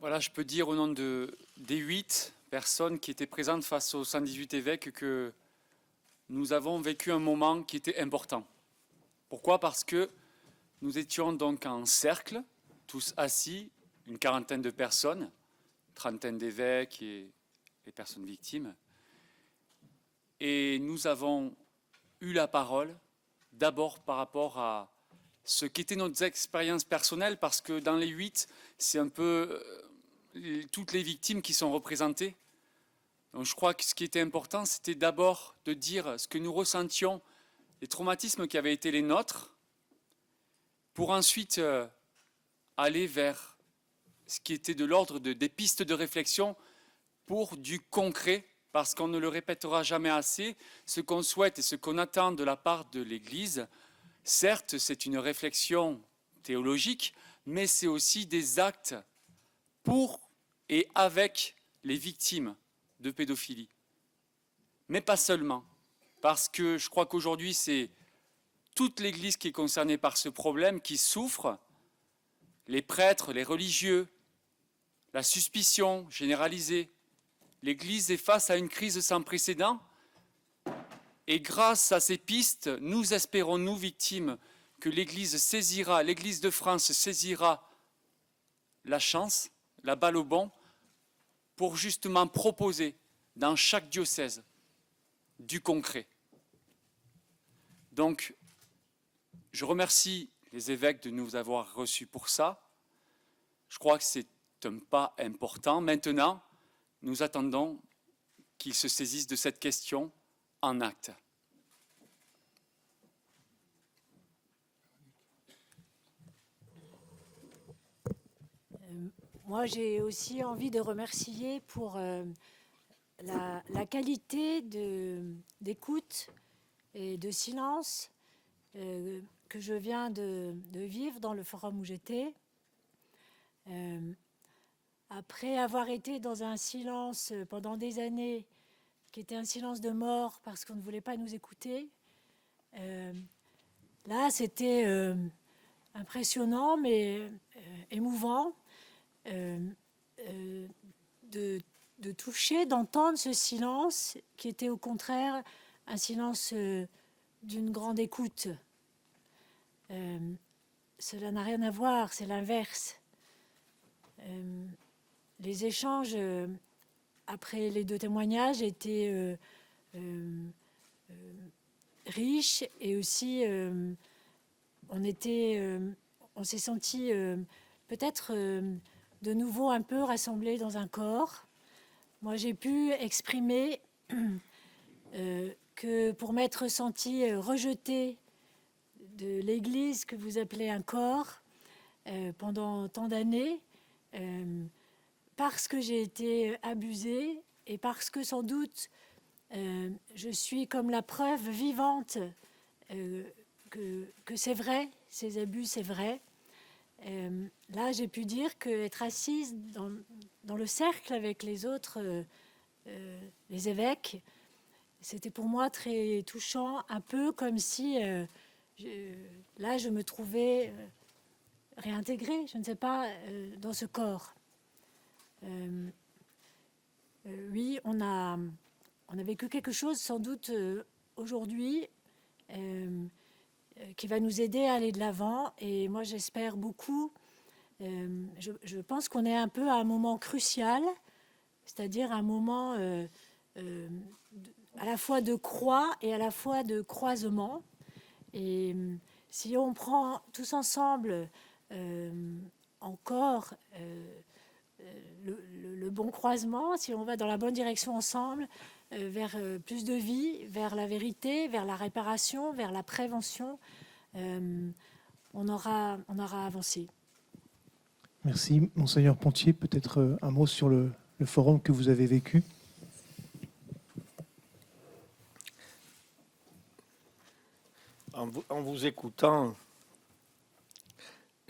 Voilà, je peux dire au nom des 8 personnes qui étaient présentes face aux 118 évêques que nous avons vécu un moment qui était important. Pourquoi? Parce que nous étions donc en cercle, tous assis, une quarantaine de personnes, trentaine d'évêques et les personnes victimes. Et nous avons eu la parole d'abord par rapport à ce qu'étaient nos expériences personnelles, parce que dans les 8, c'est un peu toutes les victimes qui sont représentées. Donc je crois que ce qui était important, c'était d'abord de dire ce que nous ressentions, les traumatismes qui avaient été les nôtres, pour ensuite aller vers ce qui était de l'ordre des pistes de réflexion pour du concret, parce qu'on ne le répétera jamais assez, ce qu'on souhaite et ce qu'on attend de la part de l'Église. Certes, c'est une réflexion théologique, mais c'est aussi des actes pour et avec les victimes de pédophilie. Mais pas seulement, parce que je crois qu'aujourd'hui, c'est toute l'Église qui est concernée par ce problème, qui souffre, les prêtres, les religieux, la suspicion généralisée. L'Église est face à une crise sans précédent, et grâce à ces pistes, nous espérons, nous victimes, que l'Église saisira, l'Église de France saisira la chance, la balle au bond, pour justement proposer dans chaque diocèse du concret. Donc, je remercie les évêques de nous avoir reçus pour ça. Je crois que c'est un pas important. Maintenant, nous attendons qu'ils se saisissent de cette question en actes. Moi, j'ai aussi envie de remercier pour la qualité d'écoute et de silence que je viens de vivre dans le forum où j'étais. Après avoir été dans un silence pendant des années, qui était un silence de mort parce qu'on ne voulait pas nous écouter, là, c'était impressionnant, mais émouvant. De toucher, d'entendre ce silence qui était au contraire un silence d'une grande écoute. Cela n'a rien à voir, c'est l'inverse. Les échanges après les 2 témoignages étaient riches et aussi on s'est senti peut-être de nouveau un peu rassemblés dans un corps. Moi, j'ai pu exprimer que pour m'être sentie rejetée de l'Église que vous appelez un corps pendant tant d'années, parce que j'ai été abusée et parce que sans doute je suis comme la preuve vivante que c'est vrai, ces abus, c'est vrai. Là, j'ai pu dire qu'être assise dans le cercle avec les autres, les évêques, c'était pour moi très touchant, un peu comme si là, je me trouvais réintégrée, je ne sais pas, dans ce corps. Oui, on a vécu quelque chose, sans doute, aujourd'hui, qui va nous aider à aller de l'avant. Et moi, j'espère beaucoup. Je pense qu'on est un peu à un moment crucial, c'est-à-dire un moment à la fois de croix et à la fois de croisement. Et si on prend tous ensemble encore le bon croisement, si on va dans la bonne direction ensemble, vers plus de vie, vers la vérité, vers la réparation, vers la prévention, on aura avancé. Merci. Monseigneur Pontier, peut-être un mot sur le forum que vous avez vécu. En vous écoutant,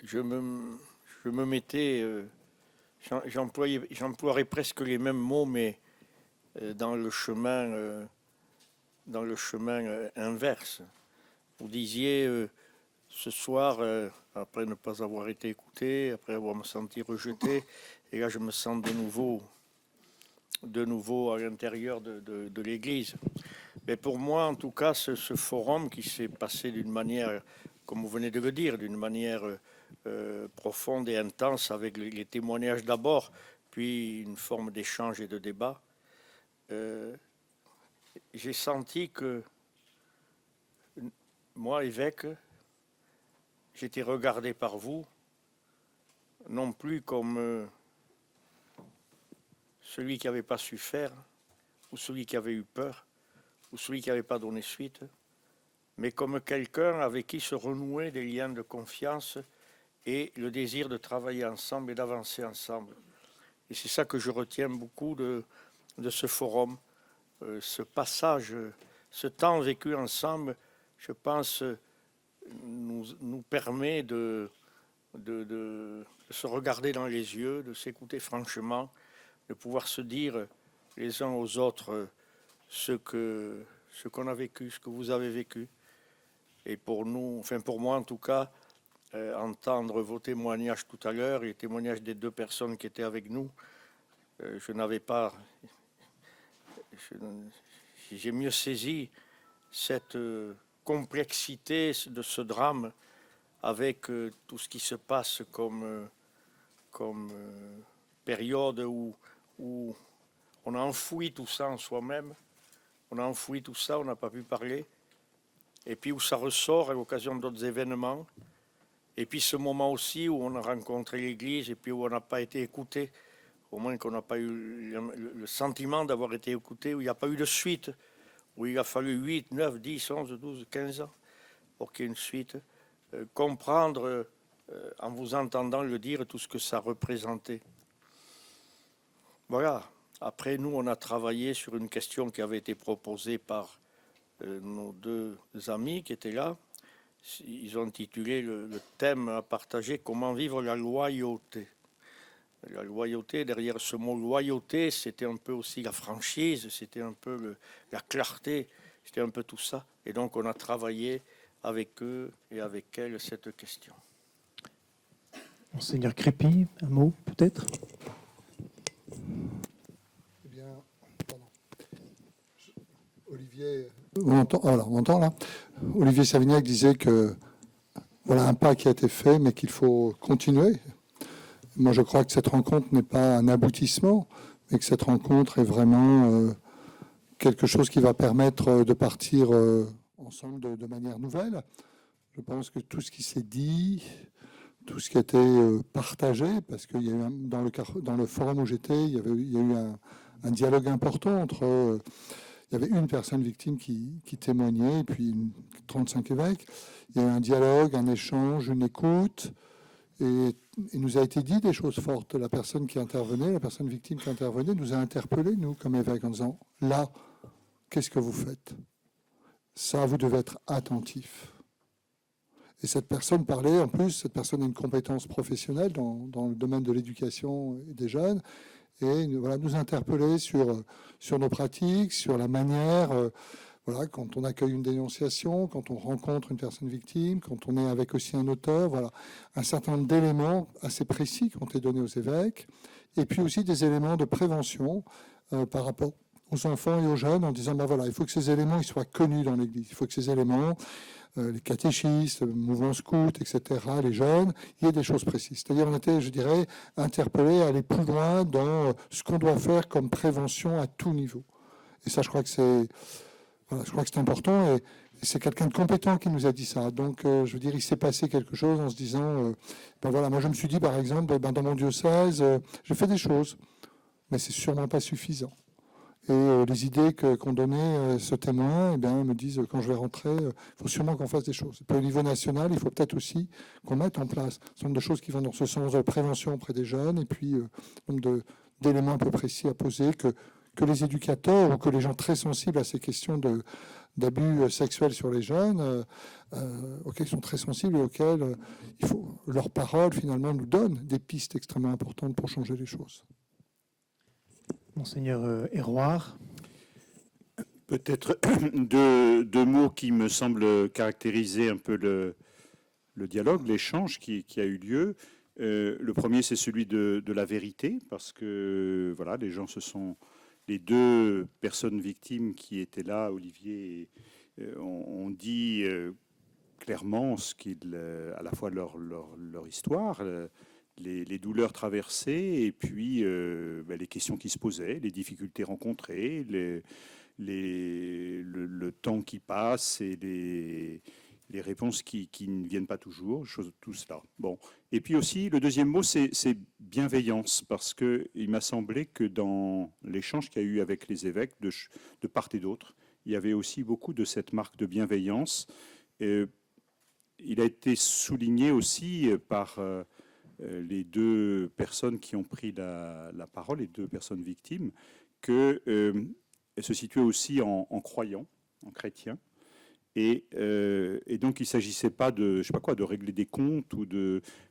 je me mettais, j'emploierais presque les mêmes mots, mais dans le chemin inverse. Vous disiez ce soir, après ne pas avoir été écouté, après avoir me senti rejeté, Et là, je me sens de nouveau à l'intérieur de l'Église. Mais pour moi, en tout cas, ce forum qui s'est passé d'une manière, comme vous venez de le dire, d'une manière profonde et intense, avec les témoignages d'abord, puis une forme d'échange et de débat, j'ai senti que moi, évêque, j'étais regardé par vous, non plus comme celui qui n'avait pas su faire, ou celui qui avait eu peur, ou celui qui n'avait pas donné suite, mais comme quelqu'un avec qui se renouaient des liens de confiance et le désir de travailler ensemble et d'avancer ensemble. Et c'est ça que je retiens beaucoup de ce forum, ce passage, ce temps vécu ensemble, je pense, nous permet de se regarder dans les yeux, de s'écouter franchement, de pouvoir se dire les uns aux autres ce qu'on a vécu, ce que vous avez vécu. Et pour nous, enfin pour moi en tout cas, entendre vos témoignages tout à l'heure, les témoignages des deux personnes qui étaient avec nous, je n'avais pas... J'ai mieux saisi cette complexité de ce drame avec tout ce qui se passe comme période où on a enfoui tout ça en soi-même, on a enfoui tout ça, on n'a pas pu parler, et puis où ça ressort à l'occasion d'autres événements, et puis ce moment aussi où on a rencontré l'Église et puis où on n'a pas été écouté, au moins qu'on n'a pas eu le sentiment d'avoir été écouté, où il n'y a pas eu de suite, où il a fallu 8, 9, 10, 11, 12, 15 ans pour qu'il y ait une suite, comprendre en vous entendant le dire tout ce que ça représentait. Voilà. Après, nous, on a travaillé sur une question qui avait été proposée par nos deux amis qui étaient là. Ils ont intitulé le thème à partager « Comment vivre la loyauté ». La loyauté, derrière ce mot loyauté, c'était un peu aussi la franchise, c'était un peu la clarté, c'était un peu tout ça. Et donc, on a travaillé avec eux et avec elles cette question. Monseigneur Crépy, un mot peut-être? Eh bien, pardon. Olivier, on m'entend là. Olivier Savignac disait que voilà un pas qui a été fait, mais qu'il faut continuer. Moi, je crois que cette rencontre n'est pas un aboutissement, mais que cette rencontre est vraiment quelque chose qui va permettre de partir ensemble de manière nouvelle. Je pense que tout ce qui s'est dit, tout ce qui a été partagé, parce qu'il y a eu dans le forum où j'étais, il y a eu un dialogue important entre... il y avait une personne victime qui témoignait, et puis 35 évêques. Il y a eu un dialogue, un échange, une écoute, et il nous a été dit des choses fortes. La personne qui intervenait, la personne victime qui intervenait, nous a interpellés, nous, comme évêques, en disant « Là, qu'est-ce que vous faites ? Ça, vous devez être attentif. » Et cette personne parlait, en plus, cette personne a une compétence professionnelle dans le domaine de l'éducation des jeunes, et voilà, nous interpeller sur nos pratiques, sur la manière, voilà, quand on accueille une dénonciation, quand on rencontre une personne victime, quand on est avec aussi un auteur, voilà, un certain nombre d'éléments assez précis qui ont été donnés aux évêques, et puis aussi des éléments de prévention par rapport aux enfants et aux jeunes, en disant, ben voilà, il faut que ces éléments ils soient connus dans l'Église, il faut que ces éléments, les catéchistes, le mouvement scout, etc., les jeunes, il y a des choses précises. C'est-à-dire, on était, je dirais, interpellés à aller plus loin dans ce qu'on doit faire comme prévention à tout niveau. Et ça, je crois que c'est important, et c'est quelqu'un de compétent qui nous a dit ça. Donc, je veux dire, il s'est passé quelque chose en se disant, ben voilà, moi je me suis dit, par exemple, ben dans mon diocèse, j'ai fait des choses, mais c'est sûrement pas suffisant. Et les idées qu'ont données ce témoin, eh bien, me disent, quand je vais rentrer, il faut sûrement qu'on fasse des choses. Et puis, au niveau national, il faut peut-être aussi qu'on mette en place un certain nombre de choses qui vont dans ce sens de prévention auprès des jeunes, et puis un nombre d'éléments un peu précis à poser, que les éducateurs ou que les gens très sensibles à ces questions d'abus sexuels sur les jeunes, auxquels ils sont très sensibles et auxquels leur parole, finalement, nous donne des pistes extrêmement importantes pour changer les choses. Monseigneur Héroard. Peut-être deux mots qui me semblent caractériser un peu le dialogue, l'échange qui a eu lieu. Le premier, c'est celui de la vérité, parce que voilà, les gens, ce sont les deux personnes victimes qui étaient là. Olivier ont dit clairement à la fois leur histoire, les douleurs traversées, et puis les questions qui se posaient, les difficultés rencontrées, le temps qui passe et les réponses qui ne viennent pas toujours, tout cela. Bon. Et puis aussi, le deuxième mot, c'est bienveillance, parce qu'il m'a semblé que dans l'échange qu'il y a eu avec les évêques de part et d'autre, il y avait aussi beaucoup de cette marque de bienveillance. Il a été souligné aussi par les deux personnes qui ont pris la parole, les deux personnes victimes, qu'elles se situaient aussi en croyants, en chrétiens. Et donc, il ne s'agissait pas de régler des comptes,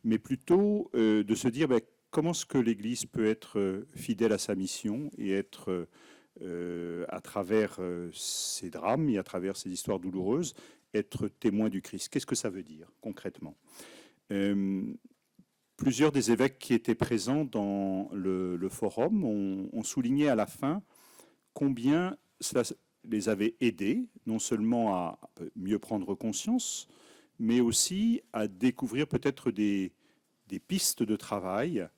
mais plutôt de se dire comment est-ce que l'Église peut être fidèle à sa mission et être, à travers ces drames et à travers ces histoires douloureuses, être témoin du Christ. Qu'est-ce que ça veut dire concrètement ? Plusieurs des évêques qui étaient présents dans le forum ont souligné à la fin combien cela les avait aidés, non seulement à mieux prendre conscience, mais aussi à découvrir peut-être des pistes de travail,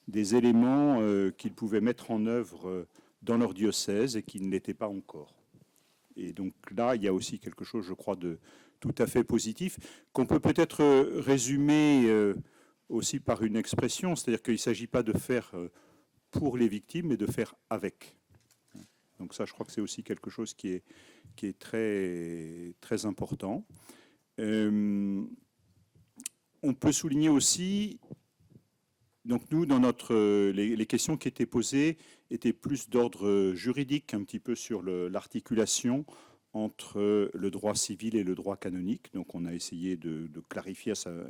des éléments qu'ils pouvaient mettre en œuvre dans leur diocèse et qui ne l'étaient pas encore. Et donc là, il y a aussi quelque chose, je crois, de tout à fait positif, qu'on peut peut-être résumer aussi par une expression, c'est-à-dire qu'il ne s'agit pas de faire pour les victimes, mais de faire avec. Donc ça, je crois que c'est aussi quelque chose qui est très, très important. On peut souligner aussi, donc nous, dans les questions qui étaient posées étaient plus d'ordre juridique, un petit peu sur l'articulation entre le droit civil et le droit canonique. Donc on a essayé de clarifier un certain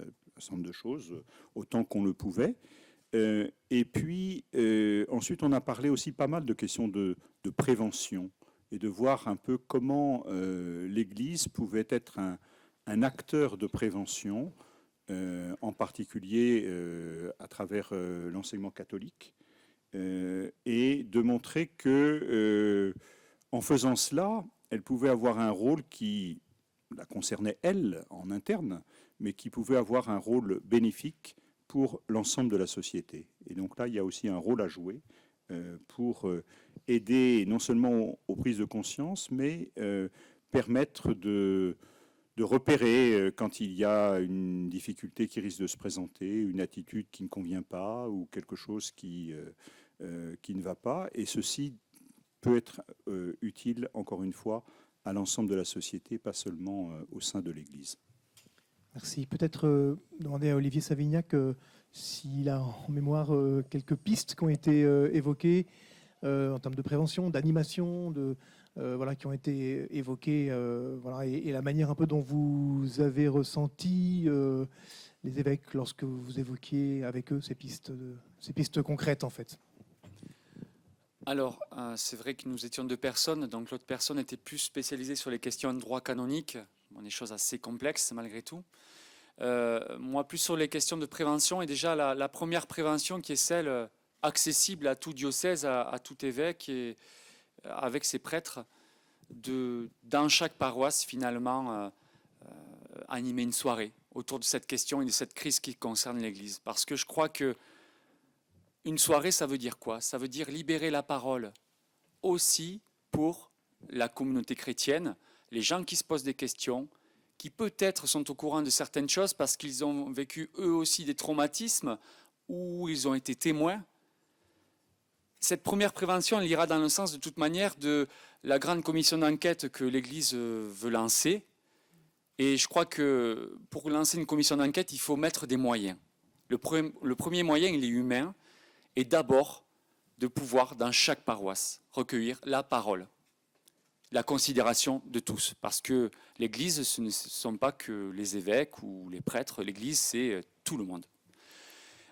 nombre de choses autant qu'on le pouvait. Et puis, ensuite, on a parlé aussi pas mal de questions de prévention et de voir un peu comment l'Église pouvait être un acteur de prévention, en particulier à travers l'enseignement catholique, et de montrer que, en faisant cela, elle pouvait avoir un rôle qui la concernait, elle, en interne, mais qui pouvait avoir un rôle bénéfique pour l'ensemble de la société. Et donc là, il y a aussi un rôle à jouer pour aider non seulement aux prises de conscience, mais permettre de repérer quand il y a une difficulté qui risque de se présenter, une attitude qui ne convient pas ou quelque chose qui ne va pas. Et ceci peut être utile, encore une fois, à l'ensemble de la société, pas seulement au sein de l'Église. Merci. Peut-être demander à Olivier Savignac s'il a en mémoire quelques pistes qui ont été évoquées en termes de prévention, d'animation, qui ont été évoquées, et la manière un peu dont vous avez ressenti les évêques lorsque vous évoquiez avec eux ces pistes concrètes en fait. Alors, c'est vrai que nous étions deux personnes, donc l'autre personne était plus spécialisée sur les questions de droit canonique, des choses assez complexes malgré tout. Moi, plus sur les questions de prévention, et déjà la première prévention qui est celle accessible à tout diocèse, à tout évêque, et avec ses prêtres, dans chaque paroisse finalement, animer une soirée autour de cette question et de cette crise qui concerne l'Église. Parce que je crois que une soirée, ça veut dire quoi ? Ça veut dire libérer la parole aussi pour la communauté chrétienne, les gens qui se posent des questions, qui peut-être sont au courant de certaines choses parce qu'ils ont vécu eux aussi des traumatismes ou ils ont été témoins. Cette première prévention, elle ira dans le sens de toute manière de la grande commission d'enquête que l'Église veut lancer. Et je crois que pour lancer une commission d'enquête, il faut mettre des moyens. Le premier moyen, il est humain. Et d'abord, de pouvoir, dans chaque paroisse, recueillir la parole, la considération de tous. Parce que l'Église, ce ne sont pas que les évêques ou les prêtres. L'Église, c'est tout le monde.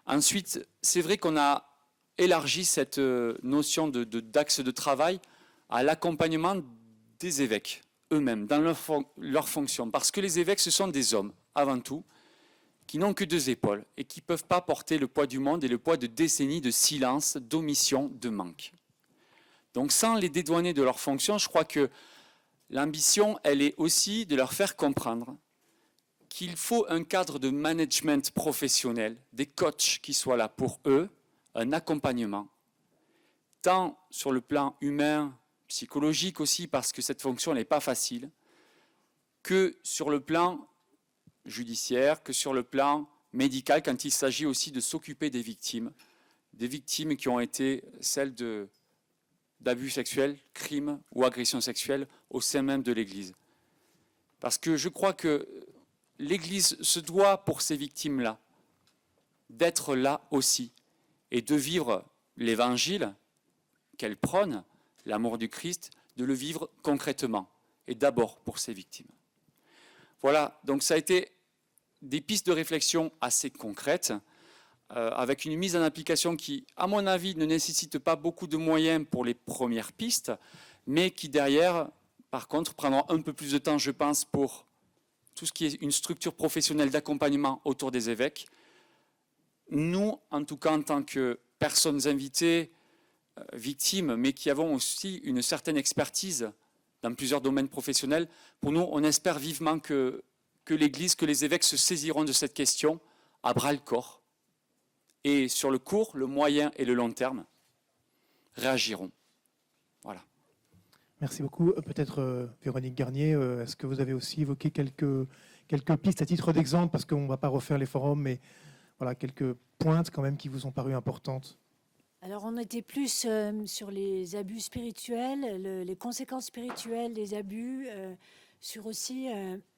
Ensuite, c'est vrai qu'on a élargi cette notion d'axe de travail à l'accompagnement des évêques eux-mêmes, dans leur fonction. Parce que les évêques, ce sont des hommes, avant tout, qui n'ont que 2 épaules et qui ne peuvent pas porter le poids du monde et le poids de décennies de silence, d'omission, de manque. Donc sans les dédouaner de leurs fonctions, je crois que l'ambition, elle est aussi de leur faire comprendre qu'il faut un cadre de management professionnel, des coachs qui soient là pour eux, un accompagnement, tant sur le plan humain, psychologique aussi, parce que cette fonction n'est pas facile, que sur le plan judiciaire, que sur le plan médical, quand il s'agit aussi de s'occuper des victimes qui ont été celles d'abus sexuels, crimes ou agressions sexuelles au sein même de l'Église. Parce que je crois que l'Église se doit, pour ces victimes-là, d'être là aussi et de vivre l'Évangile qu'elle prône, l'amour du Christ, de le vivre concrètement et d'abord pour ces victimes. Voilà, donc ça a été des pistes de réflexion assez concrètes, avec une mise en application qui, à mon avis, ne nécessite pas beaucoup de moyens pour les premières pistes, mais qui derrière, par contre, prendront un peu plus de temps, je pense, pour tout ce qui est une structure professionnelle d'accompagnement autour des évêques. Nous, en tout cas, en tant que personnes invitées, victimes, mais qui avons aussi une certaine expertise dans plusieurs domaines professionnels, pour nous, on espère vivement que l'Église, que les évêques se saisiront de cette question à bras-le-corps et sur le court, le moyen et le long terme, réagiront. Voilà. Merci beaucoup. Peut-être Véronique Garnier, est-ce que vous avez aussi évoqué quelques pistes à titre d'exemple, parce qu'on ne va pas refaire les forums, mais voilà, quelques pointes quand même qui vous ont paru importantes? Alors, on était plus sur les abus spirituels, les conséquences spirituelles des abus, sur aussi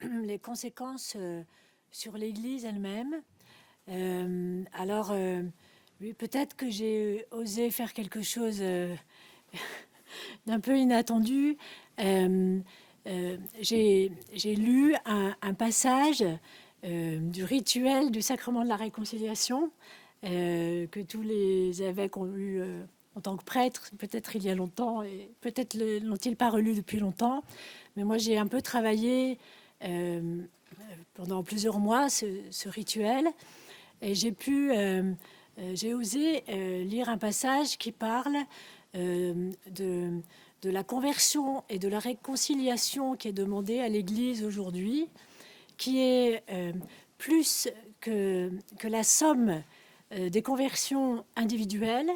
les conséquences sur l'Église elle-même. Alors, oui, peut-être que j'ai osé faire quelque chose d'un peu inattendu. J'ai lu un passage du rituel du sacrement de la réconciliation que tous les évêques ont lu en tant que prêtres, peut-être il y a longtemps, et peut-être l'ont-ils pas relu depuis longtemps. Mais moi, j'ai un peu travaillé pendant plusieurs mois ce rituel, et j'ai osé lire un passage qui parle de la conversion et de la réconciliation qui est demandée à l'Église aujourd'hui, qui est plus que la somme des conversions individuelles,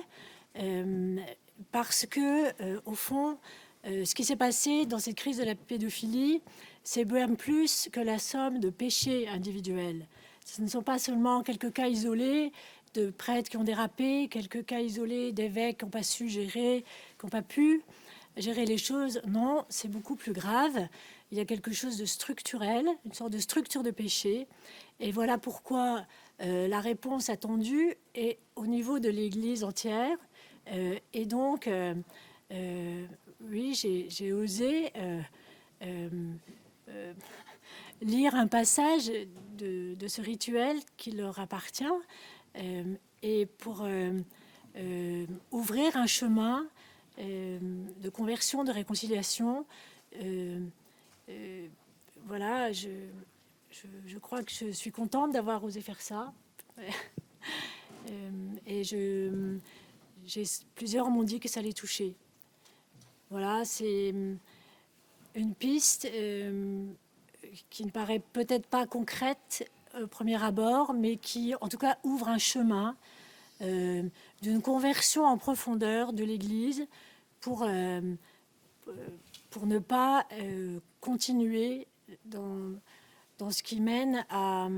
parce que, au fond, ce qui s'est passé dans cette crise de la pédophilie, c'est bien plus que la somme de péchés individuels. Ce ne sont pas seulement quelques cas isolés de prêtres qui ont dérapé, quelques cas isolés d'évêques qui n'ont pas su gérer, qui n'ont pas pu gérer les choses. Non, c'est beaucoup plus grave. Il y a quelque chose de structurel, une sorte de structure de péché. Et voilà pourquoi la réponse attendue est au niveau de l'Église entière. Et donc, oui, j'ai osé lire un passage de ce rituel qui leur appartient, et pour ouvrir un chemin de conversion, de réconciliation. Voilà, je crois que je suis contente d'avoir osé faire ça. Et plusieurs m'ont dit que ça les touchait. Voilà, c'est une piste qui ne paraît peut-être pas concrète au premier abord, mais qui, en tout cas, ouvre un chemin d'une conversion en profondeur de l'Église pour ne pas continuer dans ce qui mène à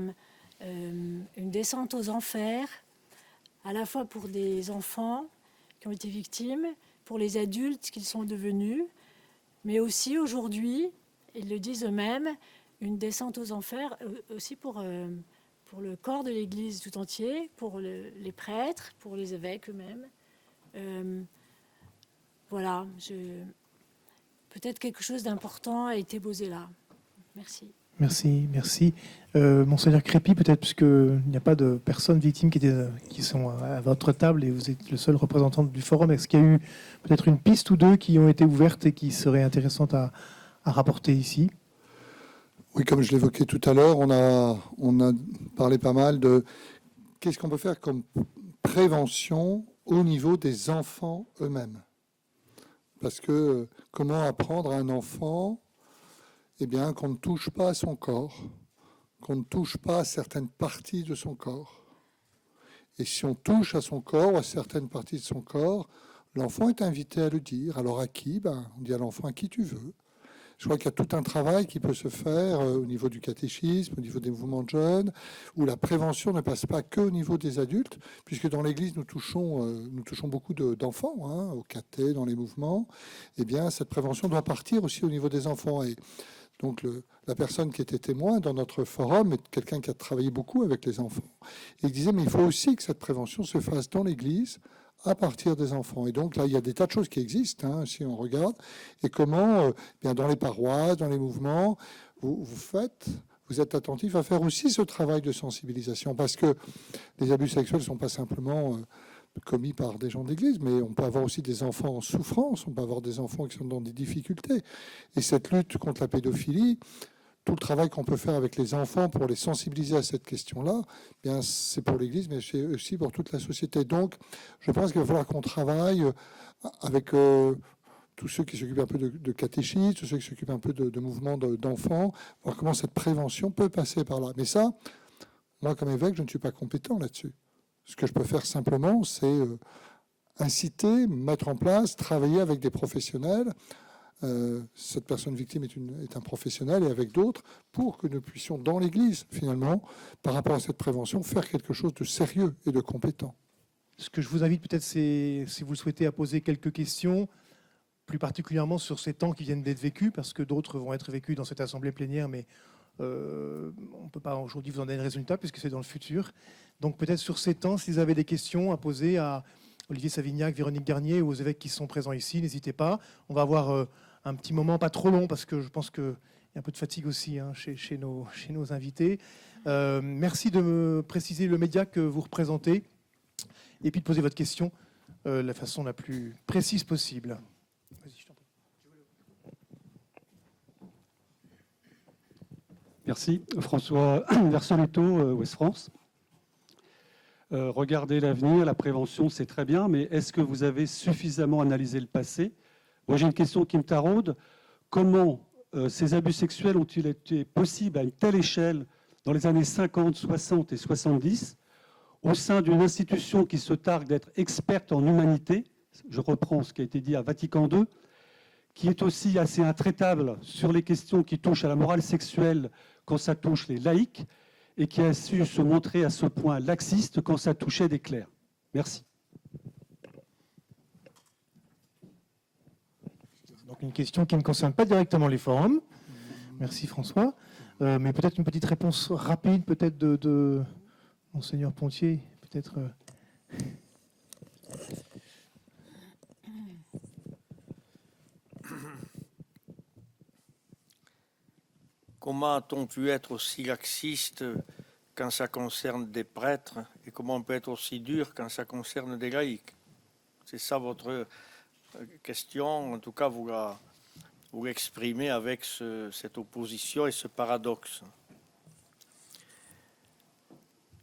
une descente aux enfers, à la fois pour des enfants qui ont été victimes, pour les adultes qu'ils sont devenus, mais aussi aujourd'hui, ils le disent eux-mêmes, une descente aux enfers aussi pour le corps de l'Église tout entier, pour les prêtres, pour les évêques eux-mêmes. Voilà, peut-être quelque chose d'important a été posé là. Merci. Merci. Monseigneur Crépy, peut-être, puisqu'il n'y a pas de personnes victimes qui sont à votre table et vous êtes le seul représentant du forum, est-ce qu'il y a eu peut-être une piste ou deux qui ont été ouvertes et qui seraient intéressantes à rapporter ici? Oui, comme je l'évoquais tout à l'heure, on a parlé pas mal de qu'est-ce qu'on peut faire comme prévention au niveau des enfants eux-mêmes. Parce que comment apprendre à un enfant qu'on ne touche pas à son corps, qu'on ne touche pas à certaines parties de son corps. Et si on touche à son corps ou à certaines parties de son corps, l'enfant est invité à le dire. Alors à qui? On dit à l'enfant à qui tu veux. Je crois qu'il y a tout un travail qui peut se faire au niveau du catéchisme, au niveau des mouvements de jeunes, où la prévention ne passe pas que au niveau des adultes, puisque dans l'Église, nous touchons beaucoup d'enfants, au caté, dans les mouvements. Eh bien, cette prévention doit partir aussi au niveau des enfants. Et donc, la personne qui était témoin dans notre forum est quelqu'un qui a travaillé beaucoup avec les enfants. Et il disait, mais il faut aussi que cette prévention se fasse dans l'Église, à partir des enfants. Et donc là, il y a des tas de choses qui existent, si on regarde. Et comment, dans les paroisses, dans les mouvements, vous êtes attentifs à faire aussi ce travail de sensibilisation. Parce que les abus sexuels ne sont pas simplement commis par des gens d'église, mais on peut avoir aussi des enfants en souffrance, on peut avoir des enfants qui sont dans des difficultés. Et cette lutte contre la pédophilie, tout le travail qu'on peut faire avec les enfants pour les sensibiliser à cette question-là, c'est pour l'Église, mais c'est aussi pour toute la société. Donc, je pense qu'il va falloir qu'on travaille avec tous ceux qui s'occupent un peu de catéchisme, tous ceux qui s'occupent un peu de mouvements d'enfants, voir comment cette prévention peut passer par là. Mais ça, moi, comme évêque, je ne suis pas compétent là-dessus. Ce que je peux faire simplement, c'est inciter, mettre en place, travailler avec des professionnels. Cette personne victime est un professionnel et avec d'autres pour que nous puissions dans l'Église finalement par rapport à cette prévention faire quelque chose de sérieux et de compétent. Ce que je vous invite peut-être, c'est, si vous le souhaitez, à poser quelques questions, plus particulièrement sur ces temps qui viennent d'être vécus, parce que d'autres vont être vécus dans cette assemblée plénière, mais on ne peut pas aujourd'hui vous en donner le résultat puisque c'est dans le futur. Donc peut-être sur ces temps, si vous avez des questions à poser à Olivier Savignac, Véronique Garnier ou aux évêques qui sont présents ici, n'hésitez pas. On va avoir un petit moment, pas trop long, parce que je pense qu'il y a un peu de fatigue aussi chez nos invités. Merci de me préciser le média que vous représentez et puis de poser votre question de la façon la plus précise possible. Vas-y, je t'en prie. Merci. François Versoletto, Ouest France. Regarder l'avenir, la prévention, c'est très bien, mais est-ce que vous avez suffisamment analysé le passé? Moi, j'ai une question qui me taraude. Comment ces abus sexuels ont-ils été possibles à une telle échelle dans les années 50, 60 et 70 au sein d'une institution qui se targue d'être experte en humanité? Je reprends ce qui a été dit à Vatican II, qui est aussi assez intraitable sur les questions qui touchent à la morale sexuelle quand ça touche les laïcs, et qui a su se montrer à ce point laxiste quand ça touchait des clercs. Merci. Donc une question qui ne concerne pas directement les forums. Merci François. Mais peut-être une petite réponse rapide, peut-être de Monseigneur Pontier, peut-être. Comment a-t-on pu être aussi laxiste quand ça concerne des prêtres et comment on peut être aussi dur quand ça concerne des laïcs? C'est ça votre question. En tout cas, vous l'exprimez avec cette opposition et ce paradoxe.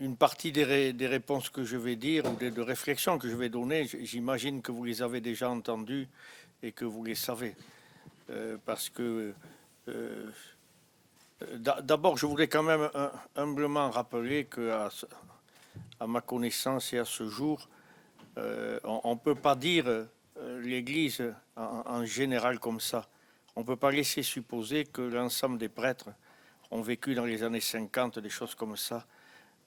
Une partie des réponses que je vais dire ou des réflexions que je vais donner, j'imagine que vous les avez déjà entendues et que vous les savez. Parce que... D'abord, je voudrais quand même humblement rappeler qu'à ma connaissance et à ce jour, on ne peut pas dire l'Église en général comme ça. On ne peut pas laisser supposer que l'ensemble des prêtres ont vécu dans les années 50 des choses comme ça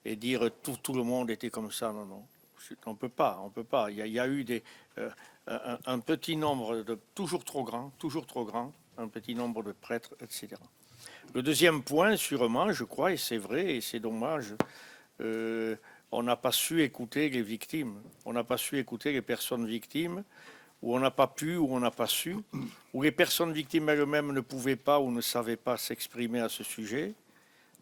et dire tout le monde était comme ça. Non, non. On ne peut pas. Il y a eu un petit nombre, toujours trop grand, un petit nombre de prêtres, etc. Le deuxième point, sûrement, je crois, et c'est vrai, et c'est dommage, on n'a pas su écouter les victimes, on n'a pas su écouter les personnes victimes, ou on n'a pas pu, ou on n'a pas su, ou les personnes victimes elles-mêmes ne pouvaient pas ou ne savaient pas s'exprimer à ce sujet.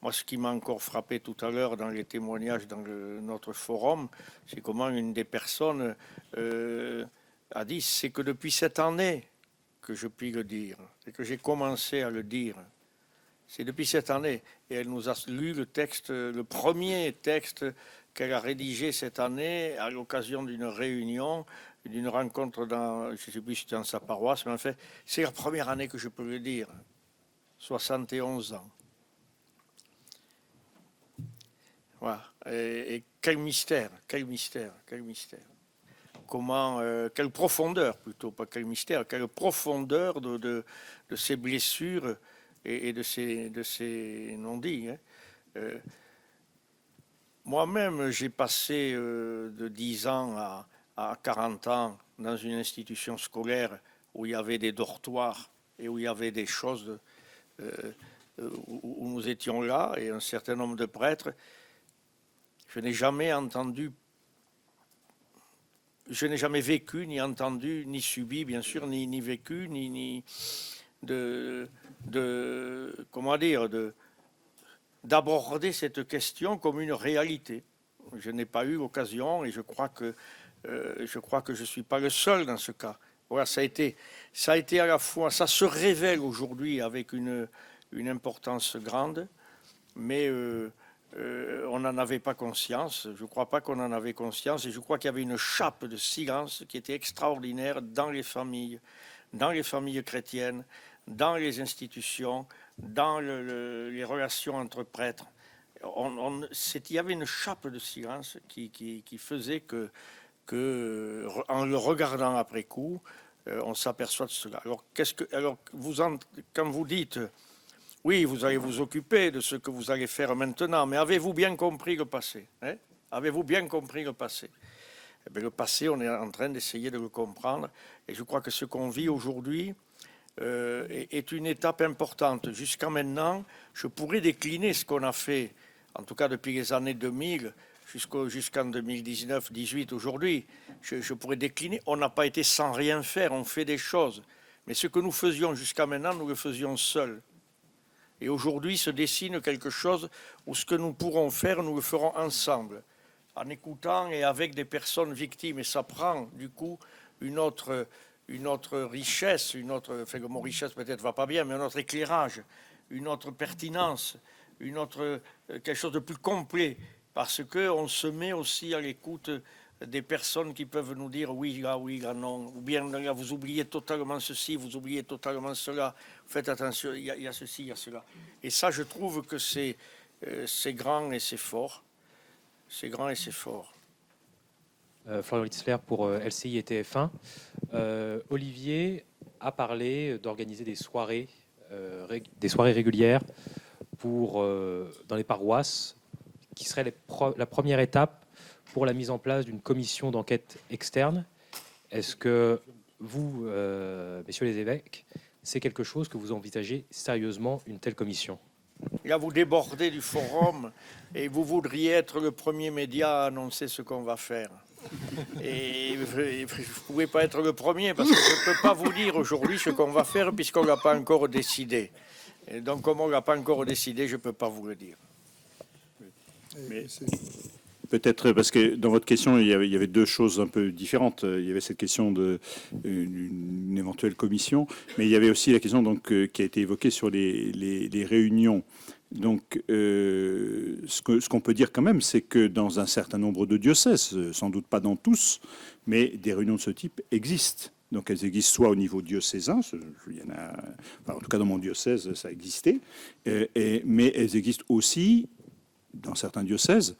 Moi, ce qui m'a encore frappé tout à l'heure dans les témoignages dans notre forum, c'est comment une des personnes a dit, c'est que depuis cette année que je puis le dire, et que j'ai commencé à le dire, C'est depuis cette année. Et elle nous a lu le texte, le premier texte qu'elle a rédigé cette année à l'occasion d'une réunion, d'une rencontre dans, je ne sais plus si c'était dans sa paroisse, mais en fait, c'est la première année que je peux le dire. 71 ans. Voilà. Et quel mystère, quel mystère, quel mystère. Comment, quelle profondeur plutôt, pas quel mystère, quelle profondeur de ces blessures et de ces non-dits. Hein. Moi-même, j'ai passé de 10 ans à 40 ans dans une institution scolaire où il y avait des dortoirs et où il y avait des choses où nous étions là, et un certain nombre de prêtres. Je n'ai jamais entendu, je n'ai jamais vécu, ni entendu, ni subi, bien sûr, ni vécu, ni comment dire, d'aborder cette question comme une réalité. Je n'ai pas eu l'occasion, et je crois que je ne suis pas le seul dans ce cas. Voilà, ça a été à la fois, ça se révèle aujourd'hui avec une importance grande, mais on n'en avait pas conscience. Je ne crois pas qu'on en avait conscience, et je crois qu'il y avait une chape de silence qui était extraordinaire dans les familles chrétiennes, dans les institutions, dans les relations entre prêtres. Il y avait une chape de silence qui faisait que en le regardant après coup, on s'aperçoit de cela. Alors, quand vous dites, oui, vous allez vous occuper de ce que vous allez faire maintenant, mais avez-vous bien compris le passé, hein? Avez-vous bien compris le passé? Eh bien, le passé, on est en train d'essayer de le comprendre, et je crois que ce qu'on vit aujourd'hui est une étape importante. Jusqu'à maintenant, je pourrais décliner ce qu'on a fait, en tout cas depuis les années 2000, jusqu'en 2019-18 aujourd'hui. Je pourrais décliner, on n'a pas été sans rien faire, on fait des choses. Mais ce que nous faisions jusqu'à maintenant, nous le faisions seuls. Et aujourd'hui se dessine quelque chose où ce que nous pourrons faire, nous le ferons ensemble, en écoutant et avec des personnes victimes. Et ça prend du coup une autre richesse, enfin le mot richesse peut-être va pas bien, mais un autre éclairage, une autre pertinence, quelque chose de plus complet, parce qu'on se met aussi à l'écoute des personnes qui peuvent nous dire oui, là, non, ou bien là, vous oubliez totalement ceci, vous oubliez totalement cela, faites attention, il y a ceci, il y a cela. Et ça, je trouve que c'est grand et c'est fort. C'est grand et c'est fort. Florian Litzler pour LCI et TF1. Olivier a parlé d'organiser des soirées régulières dans les paroisses, qui serait la première étape pour la mise en place d'une commission d'enquête externe. Est-ce que vous, messieurs les évêques, c'est quelque chose que vous envisagez sérieusement, une telle commission? Là, vous débordez du forum et vous voudriez être le premier média à annoncer ce qu'on va faire. Et vous ne pouvez pas être le premier parce que je ne peux pas vous dire aujourd'hui ce qu'on va faire puisqu'on ne l'a pas encore décidé. Et donc, comme on ne l'a pas encore décidé, je ne peux pas vous le dire. Mais peut-être parce que dans votre question, il y avait deux choses un peu différentes. Il y avait cette question d'une éventuelle commission, mais il y avait aussi la question donc, qui a été évoquée sur les réunions. Donc, ce qu'on peut dire quand même, c'est que dans un certain nombre de diocèses, sans doute pas dans tous, mais des réunions de ce type existent. Donc, elles existent soit au niveau diocésain, il y en a, enfin, en tout cas dans mon diocèse, ça existait, mais elles existent aussi dans certains diocèses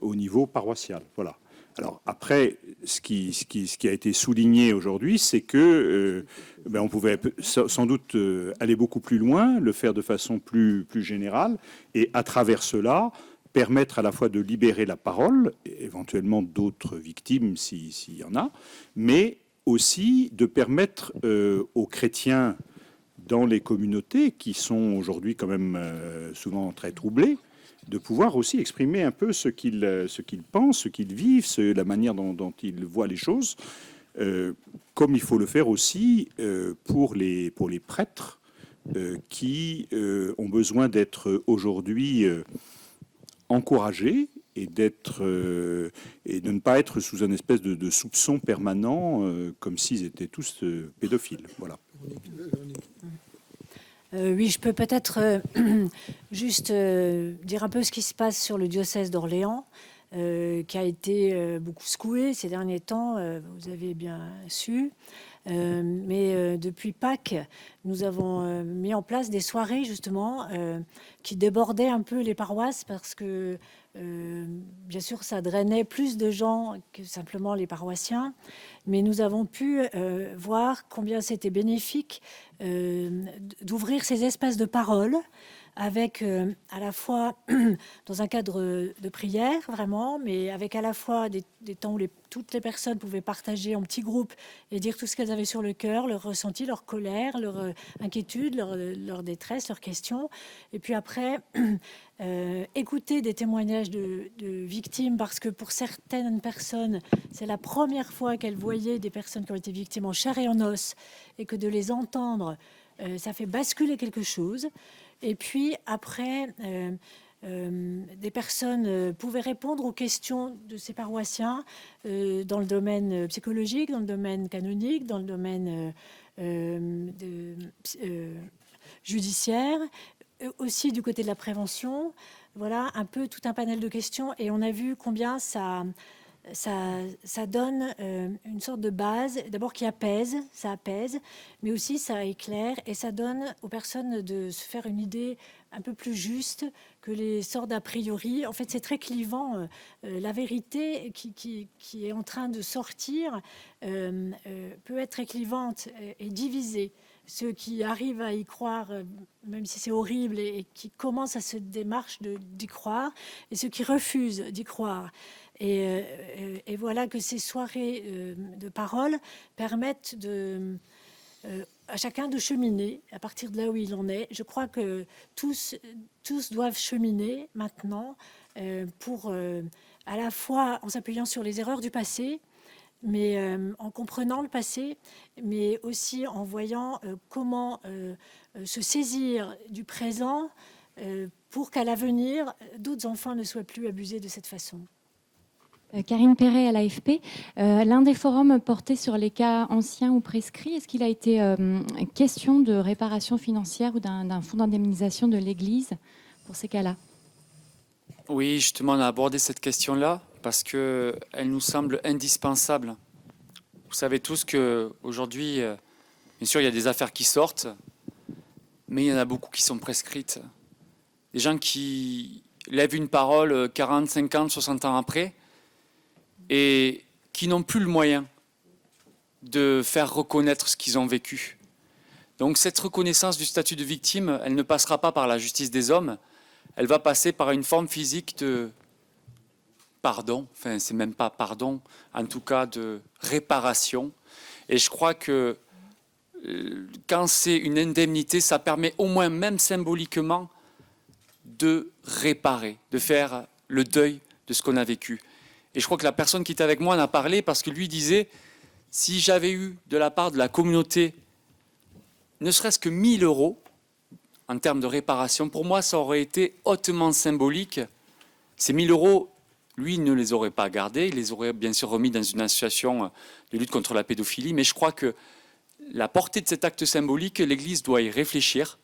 au niveau paroissial. Voilà. Alors après, ce qui a été souligné aujourd'hui, c'est que on pouvait sans doute aller beaucoup plus loin, le faire de façon plus générale, et à travers cela, permettre à la fois de libérer la parole, et éventuellement d'autres victimes s'il y en a, mais aussi de permettre aux chrétiens dans les communautés, qui sont aujourd'hui quand même souvent très troublés, de pouvoir aussi exprimer un peu ce qu'ils pensent, ce qu'ils vivent, la manière dont ils voient les choses, comme il faut le faire aussi pour les prêtres qui ont besoin d'être aujourd'hui encouragés et de ne pas être sous un espèce de soupçon permanent, comme s'ils étaient tous pédophiles. Voilà. Oui, je peux peut-être juste dire un peu ce qui se passe sur le diocèse d'Orléans, qui a été beaucoup secoué ces derniers temps, vous avez bien su. Mais depuis Pâques, nous avons mis en place des soirées justement qui débordaient un peu les paroisses parce que bien sûr ça drainait plus de gens que simplement les paroissiens, mais nous avons pu voir combien c'était bénéfique d'ouvrir ces espaces de parole avec à la fois dans un cadre de prière vraiment, mais avec à la fois des temps où toutes les personnes pouvaient partager en petits groupes et dire tout ce qu'elles avaient sur le cœur, leur ressenti, leur colère, leur inquiétude, leur détresse, leurs questions. Et puis après, écouter des témoignages de victimes, parce que pour certaines personnes, c'est la première fois qu'elles voyaient des personnes qui ont été victimes en chair et en os, et que de les entendre, ça fait basculer quelque chose. Et puis après, des personnes pouvaient répondre aux questions de ces paroissiens dans le domaine psychologique, dans le domaine canonique, dans le domaine judiciaire, aussi du côté de la prévention. Voilà, un peu tout un panel de questions. Et on a vu combien ça donne une sorte de base, d'abord qui apaise, ça apaise, mais aussi ça éclaire et ça donne aux personnes de se faire une idée un peu plus juste que les sortes d'a priori. En fait, c'est très clivant. La vérité qui est en train de sortir peut être très clivante et divisée. Ceux qui arrivent à y croire, même si c'est horrible, et qui commencent à cette démarche d'y croire, et ceux qui refusent d'y croire. Et voilà que ces soirées de parole permettent à chacun de cheminer à partir de là où il en est. Je crois que tous doivent cheminer maintenant pour à la fois en s'appuyant sur les erreurs du passé, mais en comprenant le passé, mais aussi en voyant comment se saisir du présent pour qu'à l'avenir, d'autres enfants ne soient plus abusés de cette façon. Karine Perret à l'AFP. L'un des forums portait sur les cas anciens ou prescrits. Est-ce qu'il a été question de réparation financière ou d'un fonds d'indemnisation de l'Église pour ces cas-là? Oui, justement, on a abordé cette question-là parce qu'elle nous semble indispensable. Vous savez tous qu'aujourd'hui, bien sûr, il y a des affaires qui sortent, mais il y en a beaucoup qui sont prescrites. Des gens qui lèvent une parole 40, 50, 60 ans après et qui n'ont plus le moyen de faire reconnaître ce qu'ils ont vécu. Donc cette reconnaissance du statut de victime, elle ne passera pas par la justice des hommes, elle va passer par une forme physique de pardon, enfin c'est même pas pardon, en tout cas de réparation. Et je crois que quand c'est une indemnité, ça permet au moins, même symboliquement, de réparer, de faire le deuil de ce qu'on a vécu. Et je crois que la personne qui était avec moi en a parlé parce que lui disait, si j'avais eu de la part de la communauté ne serait-ce que 1 000 € en termes de réparation, pour moi ça aurait été hautement symbolique. Ces 1 000 €, lui, il ne les aurait pas gardés, il les aurait bien sûr remis dans une association de lutte contre la pédophilie, mais je crois que la portée de cet acte symbolique, l'Église doit y réfléchir,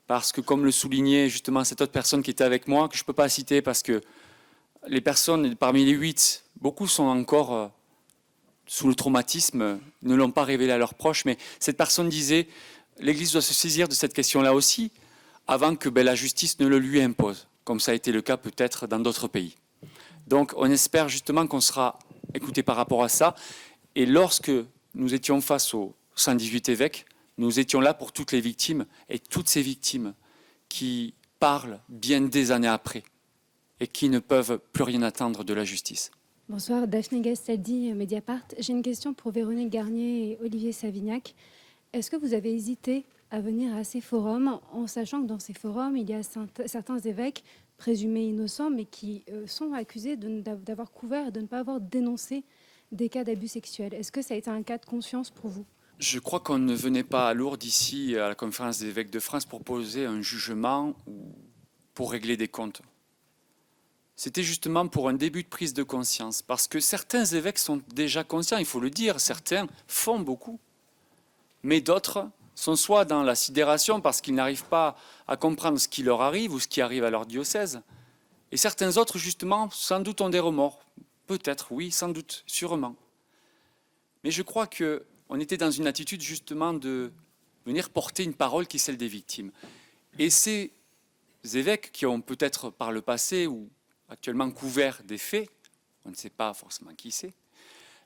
parce que comme le soulignait justement cette autre personne qui était avec moi, que je ne peux pas citer parce que les personnes, parmi les 8, beaucoup sont encore sous le traumatisme, ne l'ont pas révélé à leurs proches, mais cette personne disait, l'Église doit se saisir de cette question-là aussi, avant que la justice ne le lui impose, comme ça a été le cas peut-être dans d'autres pays. Donc on espère justement qu'on sera écouté par rapport à ça, et lorsque nous étions face aux 118 évêques, nous étions là pour toutes les victimes, et toutes ces victimes qui parlent bien des années après, et qui ne peuvent plus rien attendre de la justice. Bonsoir, Daphné Gastadi, Mediapart. J'ai une question pour Véronique Garnier et Olivier Savignac. Est-ce que vous avez hésité à venir à ces forums, en sachant que dans ces forums, il y a certains évêques présumés innocents, mais qui sont accusés d'avoir couvert et de ne pas avoir dénoncé des cas d'abus sexuels? Est-ce que ça a été un cas de conscience pour vous? Je crois qu'on ne venait pas à Lourdes ici, à la conférence des évêques de France, pour poser un jugement ou pour régler des comptes. C'était justement pour un début de prise de conscience, parce que certains évêques sont déjà conscients, il faut le dire, certains font beaucoup, mais d'autres sont soit dans la sidération parce qu'ils n'arrivent pas à comprendre ce qui leur arrive ou ce qui arrive à leur diocèse, et certains autres, justement, sans doute ont des remords. Peut-être, oui, sans doute, sûrement. Mais je crois qu'on était dans une attitude, justement, de venir porter une parole qui est celle des victimes. Et ces évêques qui ont peut-être par le passé ou actuellement couvert des faits, on ne sait pas forcément qui c'est,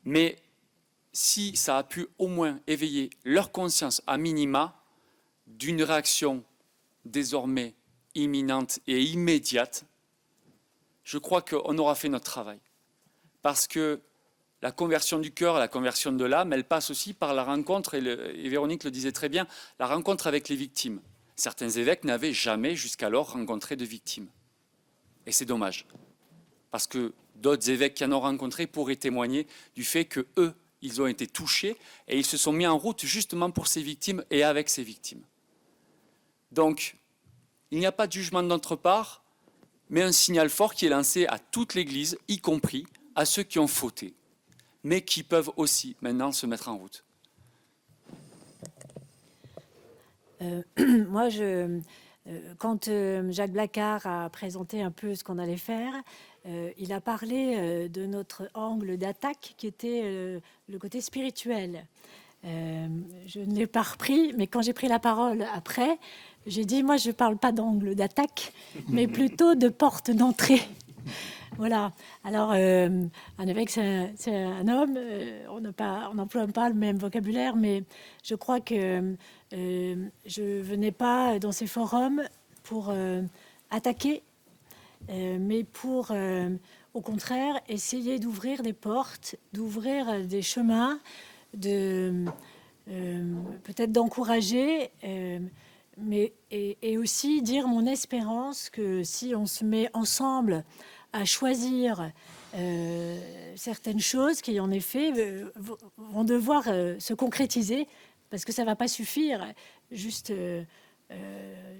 mais si ça a pu au moins éveiller leur conscience à minima d'une réaction désormais imminente et immédiate, je crois qu'on aura fait notre travail. Parce que la conversion du cœur, la conversion de l'âme, elle passe aussi par la rencontre, et Véronique le disait très bien, la rencontre avec les victimes. Certains évêques n'avaient jamais jusqu'alors rencontré de victimes. Et c'est dommage. Parce que d'autres évêques qui en ont rencontré pourraient témoigner du fait que eux, ils ont été touchés et ils se sont mis en route justement pour ces victimes et avec ces victimes. Donc, il n'y a pas de jugement de notre part, mais un signal fort qui est lancé à toute l'Église, y compris à ceux qui ont fauté, mais qui peuvent aussi maintenant se mettre en route. Moi, quand Jacques Blacard a présenté un peu ce qu'on allait faire, il a parlé de notre angle d'attaque qui était le côté spirituel. Je ne l'ai pas repris, mais quand j'ai pris la parole après, j'ai dit, moi, je ne parle pas d'angle d'attaque, mais plutôt de porte d'entrée. Voilà. Alors, un évêque, c'est un homme. On n'emploie pas le même vocabulaire, mais je crois que je venais pas dans ces forums pour attaquer, mais pour, au contraire, essayer d'ouvrir des portes, d'ouvrir des chemins, peut-être d'encourager, et aussi dire mon espérance que si on se met ensemble à choisir certaines choses qui, en effet, vont devoir se concrétiser, parce que ça ne va pas suffire juste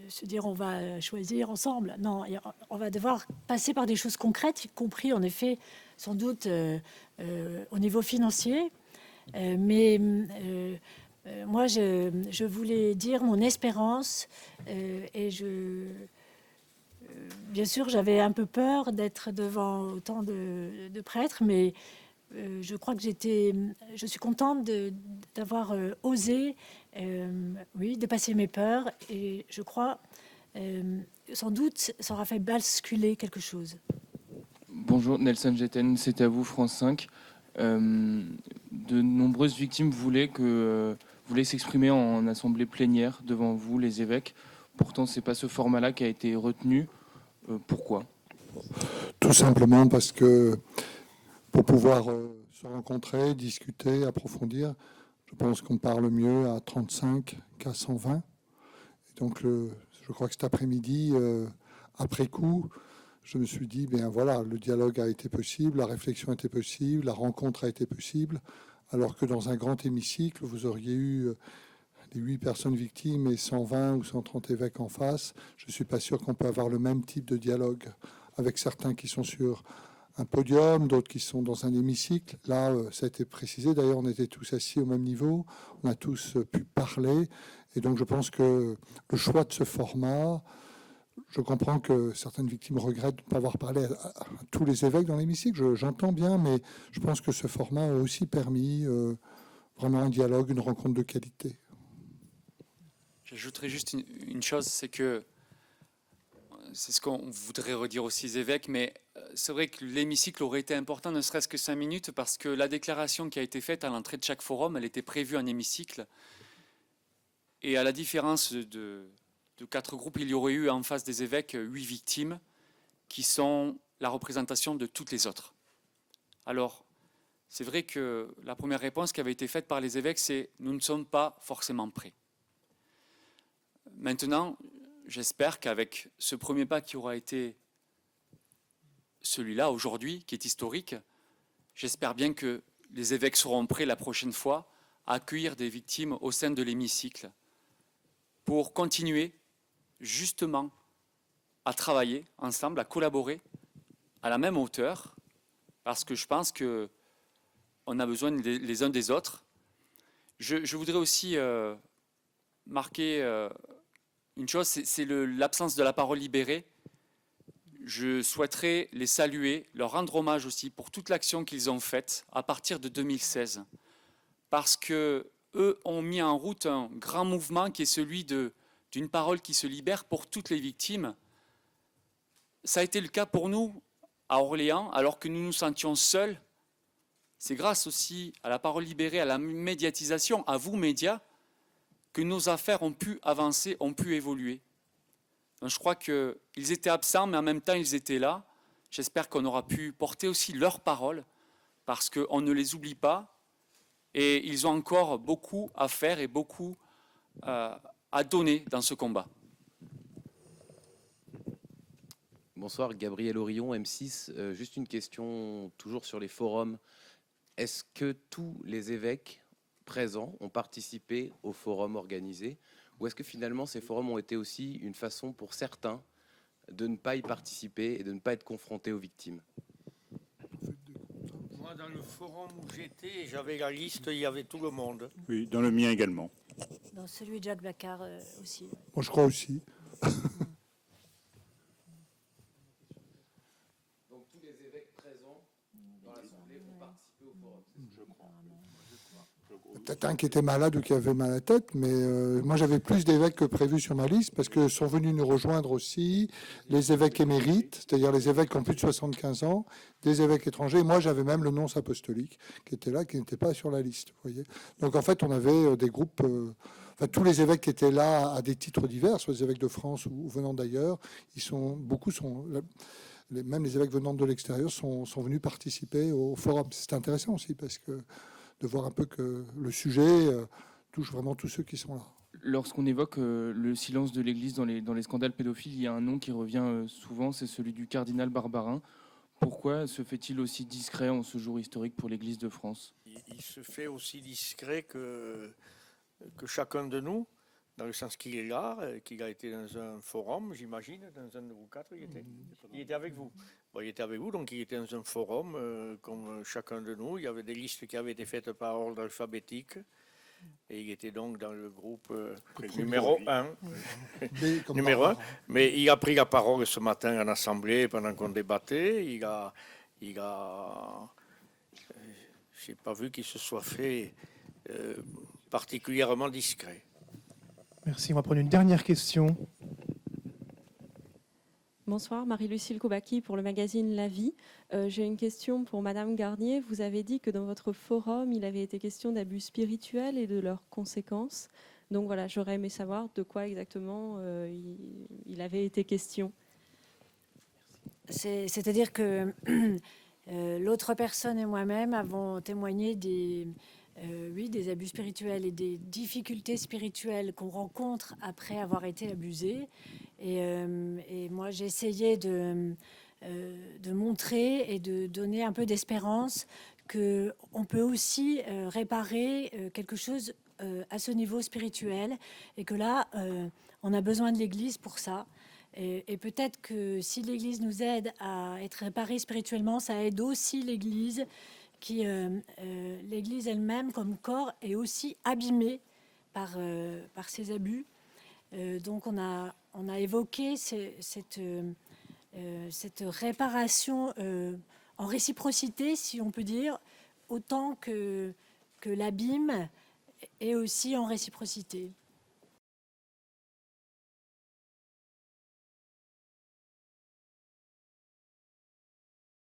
se dire on va choisir ensemble. Non, on va devoir passer par des choses concrètes, y compris, en effet, sans doute au niveau financier. Mais moi, je voulais dire mon espérance et bien sûr, j'avais un peu peur d'être devant autant de prêtres, mais je crois que je suis contente d'avoir osé, oui, dépasser mes peurs, et je crois, sans doute, ça aura fait basculer quelque chose. Bonjour, Nelson Jetten, c'est à vous, France 5. De nombreuses victimes voulaient s'exprimer en assemblée plénière devant vous, les évêques. Pourtant, c'est pas ce format-là qui a été retenu. Pourquoi ? Tout simplement parce que pour pouvoir se rencontrer, discuter, approfondir, je pense qu'on parle mieux à 35 qu'à 120. Et donc, je crois que cet après-midi, après coup, je me suis dit, bien voilà, le dialogue a été possible, la réflexion a été possible, la rencontre a été possible, alors que dans un grand hémicycle, vous auriez eu les 8 personnes victimes et 120 ou 130 évêques en face. Je ne suis pas sûr qu'on peut avoir le même type de dialogue avec certains qui sont sur un podium, d'autres qui sont dans un hémicycle. Là, ça a été précisé. D'ailleurs, on était tous assis au même niveau. On a tous pu parler. Et donc, je pense que le choix de ce format, je comprends que certaines victimes regrettent de ne pas avoir parlé à tous les évêques dans l'hémicycle. J'entends bien, mais je pense que ce format a aussi permis vraiment un dialogue, une rencontre de qualité. J'ajouterais juste une chose, c'est que c'est ce qu'on voudrait redire aux 6 évêques, mais c'est vrai que l'hémicycle aurait été important, ne serait-ce que 5 minutes, parce que la déclaration qui a été faite à l'entrée de chaque forum, elle était prévue en hémicycle. Et à la différence de 4 groupes, il y aurait eu en face des évêques 8 victimes qui sont la représentation de toutes les autres. Alors, c'est vrai que la première réponse qui avait été faite par les évêques, c'est « nous ne sommes pas forcément prêts ». Maintenant, j'espère qu'avec ce premier pas qui aura été celui-là aujourd'hui, qui est historique, j'espère bien que les évêques seront prêts la prochaine fois à accueillir des victimes au sein de l'hémicycle pour continuer justement à travailler ensemble, à collaborer à la même hauteur, parce que je pense qu'on a besoin les uns des autres. Je voudrais aussi marquer une chose, c'est l'absence de la parole libérée. Je souhaiterais les saluer, leur rendre hommage aussi pour toute l'action qu'ils ont faite à partir de 2016. Parce qu'eux ont mis en route un grand mouvement qui est celui d'une parole qui se libère pour toutes les victimes. Ça a été le cas pour nous à Orléans, alors que nous nous sentions seuls. C'est grâce aussi à la parole libérée, à la médiatisation, à vous, médias, que nos affaires ont pu avancer, ont pu évoluer. Donc je crois qu'ils étaient absents, mais en même temps, ils étaient là. J'espère qu'on aura pu porter aussi leurs paroles, parce qu'on ne les oublie pas. Et ils ont encore beaucoup à faire et beaucoup à donner dans ce combat. Bonsoir, Gabriel Orion, M6. Juste une question, toujours sur les forums. Est-ce que tous les évêques présents ont participé au forum organisé, ou est-ce que finalement ces forums ont été aussi une façon pour certains de ne pas y participer et de ne pas être confrontés aux victimes? Moi, dans le forum où j'étais, j'avais la liste, il y avait tout le monde. Oui, dans le mien également. Dans celui de Jacques Blacard aussi. Moi, je crois aussi. Donc tous les évêques présents dans l'Assemblée ont participé au forum. Peut-être un qui était malade ou qui avait mal à la tête, mais moi j'avais plus d'évêques que prévu sur ma liste parce que sont venus nous rejoindre aussi les évêques émérites, c'est-à-dire les évêques qui ont plus de 75 ans, des évêques étrangers. Moi j'avais même le nonce apostolique qui était là, qui n'était pas sur la liste. Vous voyez. Donc en fait on avait des groupes, tous les évêques qui étaient là à des titres divers, soit les évêques de France ou venant d'ailleurs, même les évêques venant de l'extérieur sont venus participer au forum. C'est intéressant aussi parce que de voir un peu que le sujet touche vraiment tous ceux qui sont là. Lorsqu'on évoque le silence de l'Église dans les scandales pédophiles, il y a un nom qui revient souvent, c'est celui du cardinal Barbarin. Pourquoi se fait-il aussi discret en ce jour historique pour l'Église de France? Il se fait aussi discret que chacun de nous, dans le sens qu'il est là, qu'il a été dans un forum, j'imagine, dans un de vous quatre, il était avec vous. Bon, il était avec vous, donc il était dans un forum, comme chacun de nous. Il y avait des listes qui avaient été faites par ordre alphabétique, et il était donc dans le groupe numéro 1. numéro 1. Mais il a pris la parole ce matin en assemblée pendant qu'on débattait. Je n'ai pas vu qu'il se soit fait particulièrement discret. Merci. On va prendre une dernière question. Bonsoir, Marie-Lucille Koubaki pour le magazine La Vie. J'ai une question pour Madame Garnier. Vous avez dit que dans votre forum, il avait été question d'abus spirituels et de leurs conséquences. Donc voilà, j'aurais aimé savoir de quoi exactement il avait été question. C'est-à-dire que l'autre personne et moi-même avons témoigné des abus spirituels et des difficultés spirituelles qu'on rencontre après avoir été abusé. Et moi, j'ai essayé de montrer et de donner un peu d'espérance qu'on peut aussi réparer quelque chose à ce niveau spirituel et que là, on a besoin de l'Église pour ça. Et peut-être que si l'Église nous aide à être réparés spirituellement, ça aide aussi l'Église l'Église elle-même comme corps est aussi abîmée par ces abus. Donc on a évoqué cette réparation en réciprocité, si on peut dire, autant que l'abîme est aussi en réciprocité.